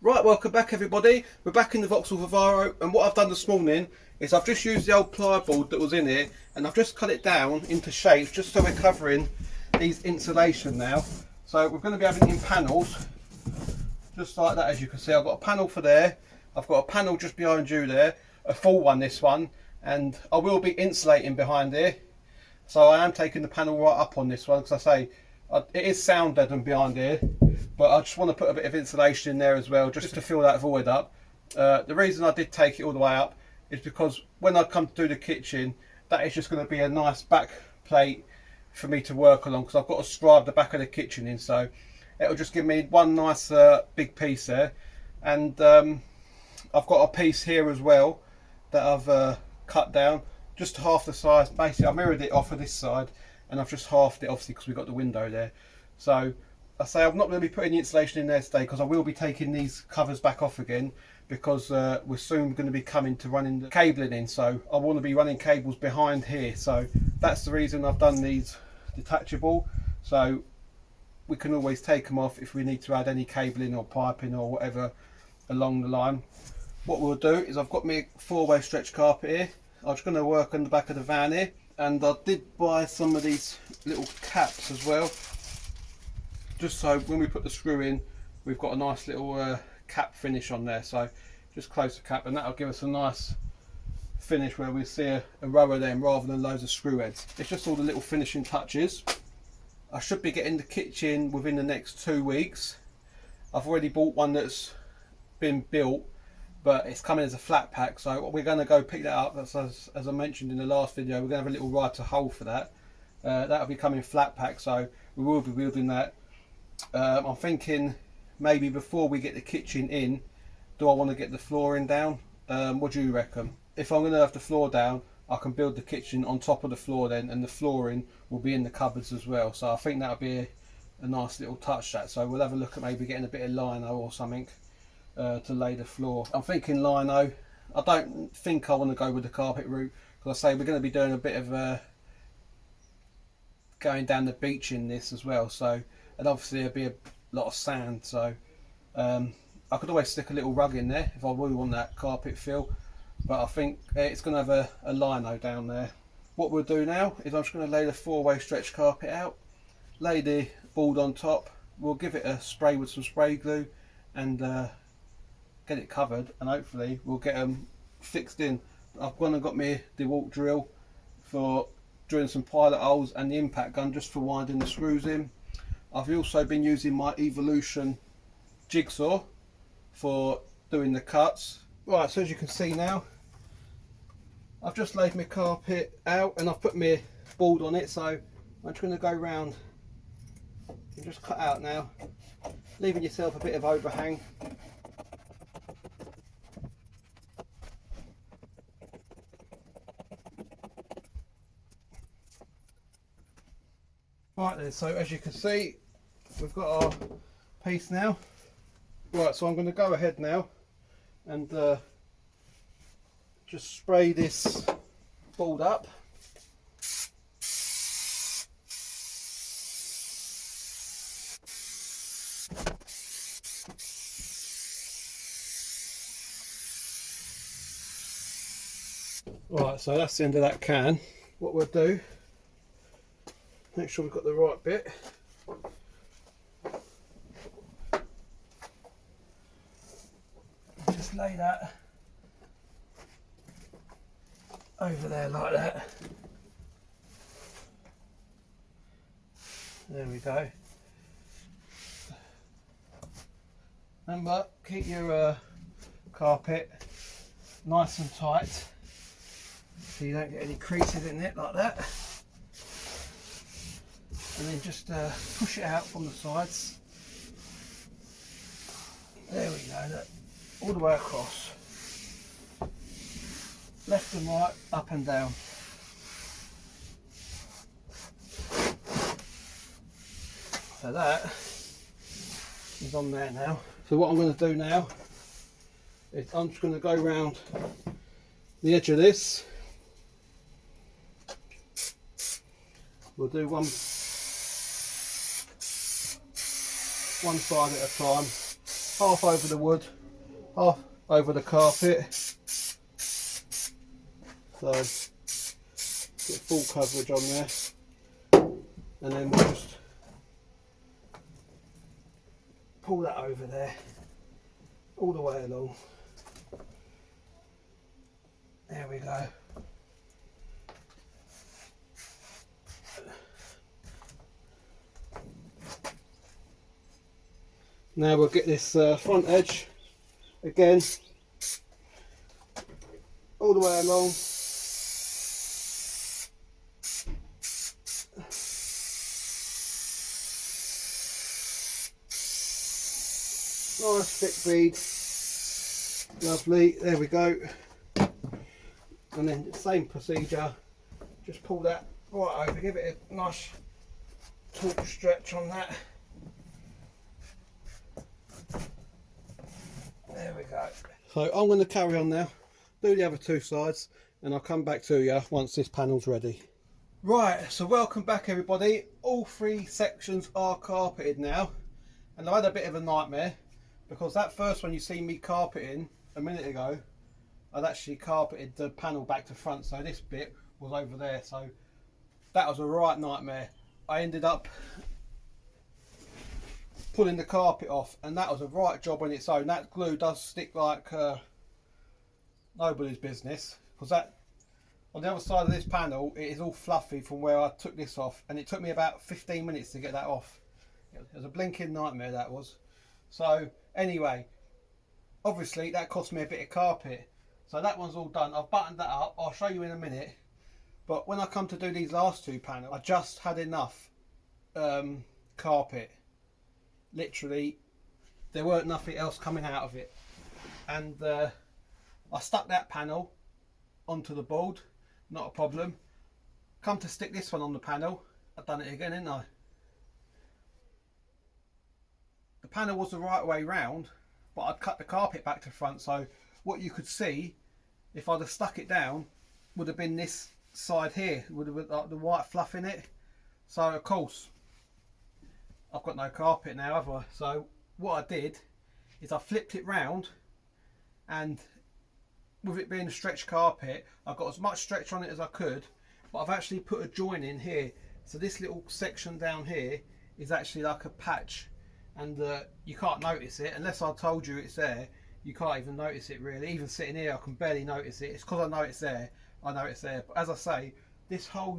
Right, welcome back everybody. We're back in the Vauxhall Vivaro, and what I've done this morning is I've just used the old plyboard that was in here and I've just cut it down into shapes just so we're covering these insulation now. So we're going to be having it in panels, just like that. As you can see, I've got a panel for there, I've got a panel just behind you there, a full one this one, and I will be insulating behind here. So I am taking the panel right up on this one because I say it is sound deadened behind here, but I just want to put a bit of insulation in there as well, just to fill that void up. The reason I did take it all the way up is because when I come to do the kitchen, that is just going to be a nice back plate for me to work along, because I've got to scribe the back of the kitchen in, so it'll just give me one nice big piece there. And I've got a piece here as well that I've cut down just half the size. Basically I mirrored it off of this side and I've just halved it, obviously because we've got the window there. So I say I'm not going to be putting the insulation in there today, because I will be taking these covers back off again, because we're soon going to be coming to running the cabling in, so I want to be running cables behind here. So that's the reason I've done these detachable, so we can always take them off if we need to add any cabling or piping or whatever along the line. What we'll do is I've got my 4-way stretch carpet here. I'm just going to work on the back of the van here, and I did buy some of these little caps as well, just so when we put the screw in we've got a nice little cap finish on there. So just close the cap and that'll give us a nice finish where we see a row of them rather than loads of screw heads. It's just all the little finishing touches. I should be getting the kitchen within the next 2 weeks. I've already bought one that's been built, but it's coming as a flat pack, so we're going to go pick that up. As I mentioned in the last video, we're going to have a little ride to Hull for that. That'll be coming flat pack, so we will be building that. I'm thinking maybe before we get the kitchen in, do I want to get the flooring down? What do you reckon? If I'm going to have the floor down, I can build the kitchen on top of the floor then, and the flooring will be in the cupboards as well. So I think that'll be a nice little touch, that. So we'll have a look at maybe getting a bit of lino or something to lay the floor. I'm thinking lino. I don't think I want to go with the carpet route, because I say we're going to be doing a bit of going down the beach in this as well. So, and obviously there'll be a lot of sand, so I could always stick a little rug in there if I really want that carpet feel, but I think it's going to have a lino down there. What we'll do now is I'm just going to lay the 4-way stretch carpet out, lay the board on top, we'll give it a spray with some spray glue and get it covered, and hopefully we'll get them fixed in. I've gone and got my DeWalt drill for drilling some pilot holes, and the impact gun just for winding the screws in. I've also been using my Evolution jigsaw for doing the cuts. Right, so as you can see now, I've just laid my carpet out and I've put my board on it, so I'm just going to go round and just cut out now, leaving yourself a bit of overhang. Right then, so as you can see, we've got our piece now. Right, so I'm going to go ahead now and just spray this board up. Right, so that's the end of that can. What we'll do, make sure we've got the right bit. Just lay that over there like that. There we go. Remember, keep your carpet nice and tight so you don't get any creases in it like that. And then just push it out from the sides. There we go, look, all the way across. Left and right, up and down. So that is on there now. So what I'm going to do now is I'm just going to go around the edge of this. We'll do one side at a time. half over the wood, half over the carpet. So get full coverage on there, and then we'll just pull that over there all the way along. There we go. Now we'll get this front edge again all the way along. Nice thick bead, lovely, there we go. And then the same procedure, just pull that right over, give it a nice taut stretch on that. There we go. So I'm going to carry on now, do the other two sides, and I'll come back to you once this panel's ready. Right, so welcome back everybody. All three sections are carpeted now, and I had a bit of a nightmare because that first one you see me carpeting a minute ago, I'd actually carpeted the panel back to front, so this bit was over there, so that was a right nightmare. I ended up pulling the carpet off, and that was a right job on its own. That glue does stick like nobody's business, because that on the other side of this panel it is all fluffy from where I took this off, and it took me about 15 minutes to get that off. It was a blinking nightmare, that was. So anyway, obviously that cost me a bit of carpet, so that one's all done. I've buttoned that up, I'll show you in a minute. But when I come to do these last two panels, I just had enough carpet. Literally, there weren't nothing else coming out of it, and I stuck that panel onto the board, not a problem. Come to stick this one on the panel, I've done it again, didn't I? The panel was the right way round, but I'd cut the carpet back to front, so what you could see if I'd have stuck it down would have been this side here, would have like the white fluff in it. So of course I've got no carpet now, have I? So what I did is I flipped it round, and with it being a stretch carpet, I got as much stretch on it as I could, but I've actually put a join in here. So this little section down here is actually like a patch, and you can't notice it unless I told you it's there. You can't even notice it really. Even sitting here I can barely notice it. It's because I know it's there. I know it's there. But as I say, this whole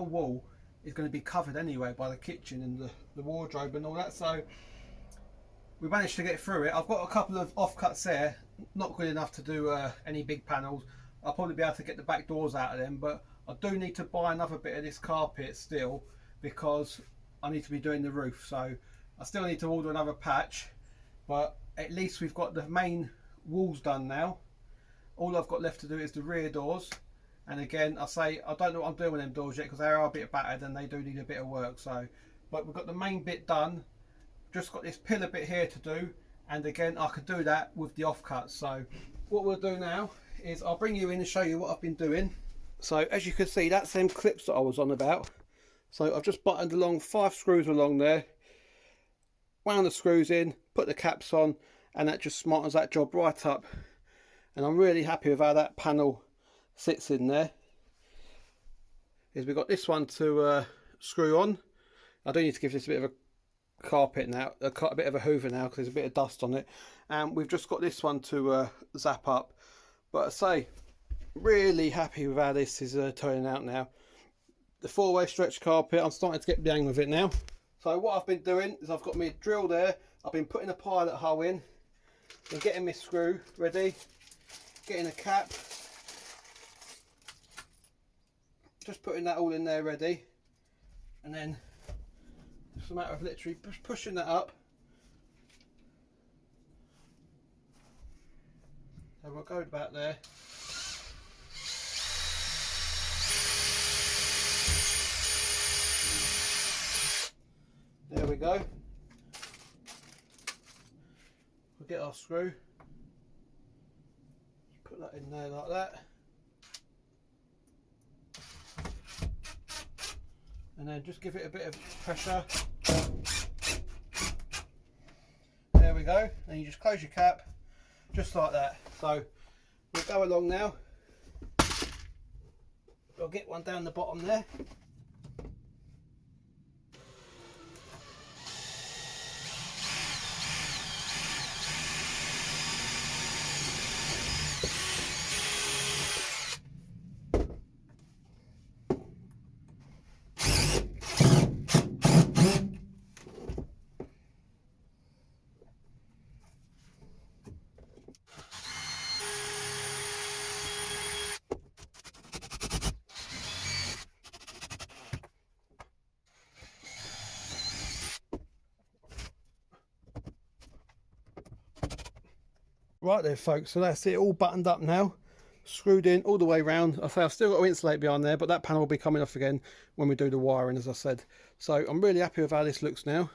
wall is going to be covered anyway by the kitchen and the wardrobe and all that, so we managed to get through it. I've got a couple of offcuts there, not good enough to do any big panels. I'll probably be able to get the back doors out of them, but I do need to buy another bit of this carpet still, because I need to be doing the roof, so I still need to order another patch. But at least we've got the main walls done now. All I've got left to do is the rear doors. And again, I say I don't know what I'm doing with them doors yet, because they are a bit battered and they do need a bit of work. So, but we've got the main bit done. Just got this pillar bit here to do, and again I could do that with the offcuts. So what we'll do now is I'll bring you in and show you what I've been doing. So as you can see, that's them clips that I was on about. So I've just buttoned along 5 screws along there, wound the screws in, put the caps on, and that just smartens that job right up. And I'm really happy with how that panel sits in there. Is we've got this one to screw on. I do need to give this a bit of a carpet now, a bit of a hoover now, because there's a bit of dust on it. And we've just got this one to zap up. But I say, really happy with how this is turning out now. The 4-way stretch carpet, I'm starting to get the hang of it now. So what I've been doing is I've got my drill there. I've been putting a pilot hole in and getting my screw ready, getting a cap, just putting that all in there ready, and then it's a matter of literally pushing that up. So we'll go about there. There we go. We'll get our screw, put that in there like that, and then just give it a bit of pressure. There we go. go, and you just close your cap just like that. So we'll go along now. I'll get one down the bottom there. Right there folks, so that's it, all buttoned up now, screwed in all the way round. I say I've still got to insulate behind there, but that panel will be coming off again when we do the wiring, as I said. So I'm really happy with how this looks now.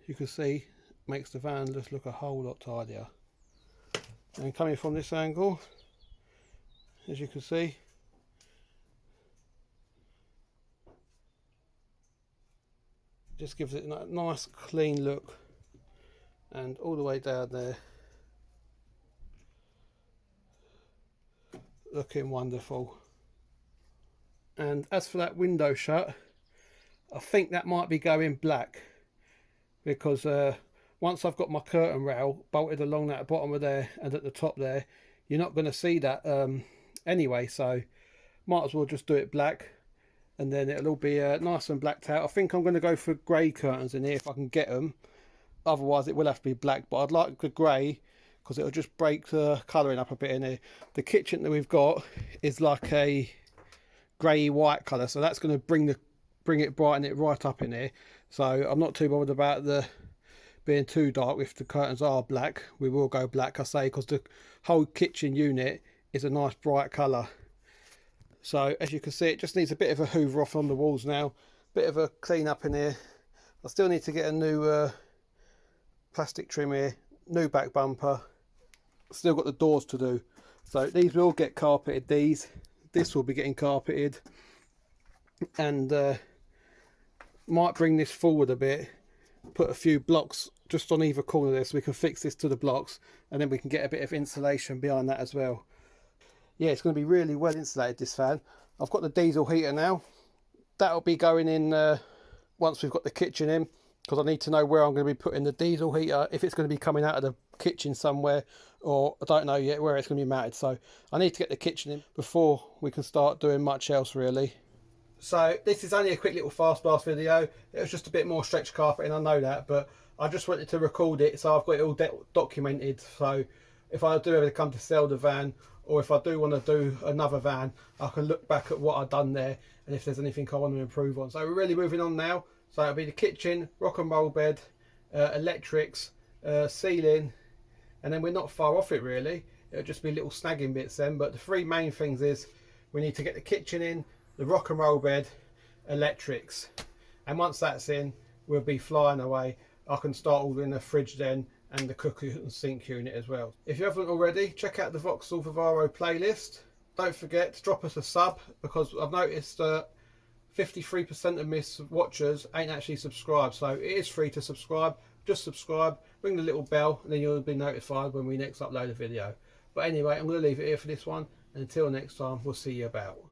You can see, makes the van just look a whole lot tidier. And coming from this angle, as you can see, just gives it a nice clean look, and all the way down there looking wonderful. And as for that window shut, I think that might be going black, because once I've got my curtain rail bolted along that bottom of there and at the top there, you're not going to see that anyway, so might as well just do it black, and then it'll all be nice and blacked out. I think I'm going to go for grey curtains in here if I can get them, otherwise it will have to be black, but I'd like the grey because it'll just break the colouring up a bit in here. The kitchen that we've got is like a grey white colour, so that's going to brighten it right up in here. So I'm not too bothered about the being too dark. If the curtains are black, we will go black, I say, because the whole kitchen unit is a nice bright colour. So as you can see, it just needs a bit of a hoover off on the walls now, bit of a clean up in here. I still need to get a new plastic trim here, new back bumper, still got the doors to do. So these will get carpeted, this will be getting carpeted, and might bring this forward a bit, put a few blocks just on either corner there so we can fix this to the blocks, and then we can get a bit of insulation behind that as well. Yeah, it's going to be really well insulated, this fan. I've got the diesel heater now. That'll be going in once we've got the kitchen in, because I need to know where I'm going to be putting the diesel heater, if it's going to be coming out of the kitchen somewhere, or I don't know yet where it's going to be mounted. So I need to get the kitchen in before we can start doing much else really. So this is only a quick little fast blast video. It was just a bit more stretch carpeting, I know that, but I just wanted to record it so I've got it all documented. So if I do ever come to sell the van, or if I do want to do another van, I can look back at what I've done there and if there's anything I want to improve on. So we're really moving on now. So it'll be the kitchen, rock and roll bed, electrics, ceiling, and then we're not far off it really. It'll just be little snagging bits then, but the three main things is we need to get the kitchen in, the rock and roll bed, electrics, and once that's in, we'll be flying away. I can start ordering the fridge then, and the cooker and sink unit as well. If you haven't already, check out the Vauxhall Vivaro playlist. Don't forget to drop us a sub, because I've noticed 53% of my watchers ain't actually subscribed, so it is free to subscribe. Just subscribe, ring the little bell, and then you'll be notified when we next upload a video. But anyway, I'm going to leave it here for this one, and until next time, we'll see you about.